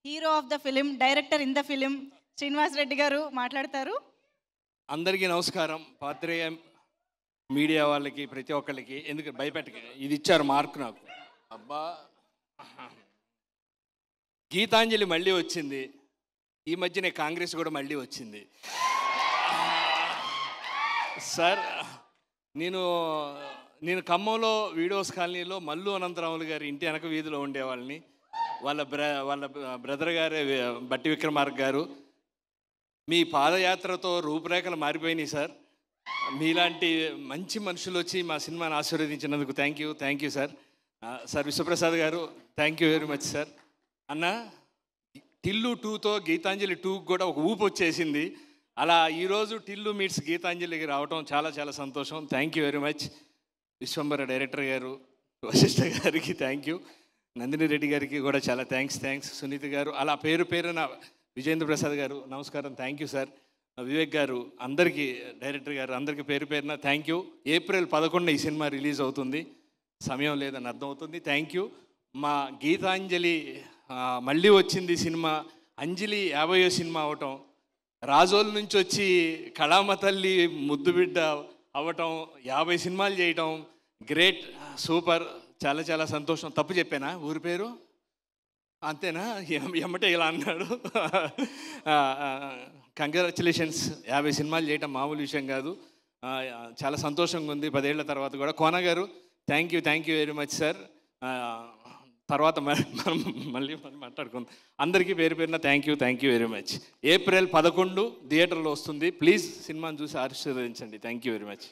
Hero of the film, director in the film Srinivas Reddy గారు మాట్లాడతారు. అందరికీ నమస్కారం. పాత్రేయ మీడియా వాళ్ళకి ప్రతి ఒక్కరికి, ఎందుకు భయపెట్టక ఇది ఇచ్చారు మార్క్ నాకు. అబ్బా, గీతాంజలి మళ్ళీ వచ్చింది. ఈ మధ్యనే కాంగ్రెస్ కూడా మళ్ళీ వచ్చింది. సార్, నేను ఖమ్మంలో వీడియోస్ కాలనీలో మల్లు అనంతరాములు గారి ఇంటి వెనక వీధిలో ఉండేవాళ్ళని. వాళ్ళ బ్రదర్ గారే బట్టి విక్రమార్క గారు. మీ పాదయాత్రతో రూపురేఖలు మారిపోయినాయి సార్. మీలాంటి మంచి మనుషులు వచ్చి మా సినిమాని ఆశీర్వదించినందుకు thank you sir. Sir Vishwaprasad గారు, thank you very much sir. అన్న, టిల్లు 2తో గీతాంజలి 2 కూడా ఒక ఊపు వచ్చేసింది. అలా ఈరోజు టిల్లు మీట్స్ గీతాంజలికి రావటం చాలా చాలా సంతోషం. Thank you very much. Vishwambhara director గారు, వశిష్ఠ గారికి థ్యాంక్ యూ. నందిని రెడ్డి గారికి కూడా చాలా థ్యాంక్స్. సునీత గారు, అలా పేరున విజేంద్ర ప్రసాద్ గారు నమస్కారం, థ్యాంక్ యూ సార్. వివేక్ గారు, అందరికీ, డైరెక్టర్ గారు అందరికీ పేరున థ్యాంక్ యూ. ఏప్రిల్ 11 ఈ సినిమా రిలీజ్ అవుతుంది. సమయం లేదని అర్థమవుతుంది. Thank you. మా గీతాంజలి మళ్ళీ వచ్చింది సినిమా. అంజలి 50వ సినిమా అవటం, రాజోల నుంచి వచ్చి కళామ తల్లి ముద్దు బిడ్డ అవ్వటం, 50 సినిమాలు చేయటం, గ్రేట్, సూపర్, చాలా చాలా సంతోషం. తప్పు చెప్పానా? ఊరి పేరు అంతేనా? ఎమ్మటే ఇలా అన్నాడు. కంగ్రాచులేషన్స్. 50 సినిమాలు చేయటం మామూలు విషయం కాదు. చాలా సంతోషంగా ఉంది 10 ఏళ్ల తర్వాత కూడా. కోన గారు, thank you very much sir. తర్వాత మనం మళ్ళీ మాట్లాడుకుందాం. అందరికీ పేరున thank you very much. April 11 థియేటర్లో వస్తుంది. ప్లీజ్ సినిమాని చూసి ఆశీర్వదించండి. Thank you very much.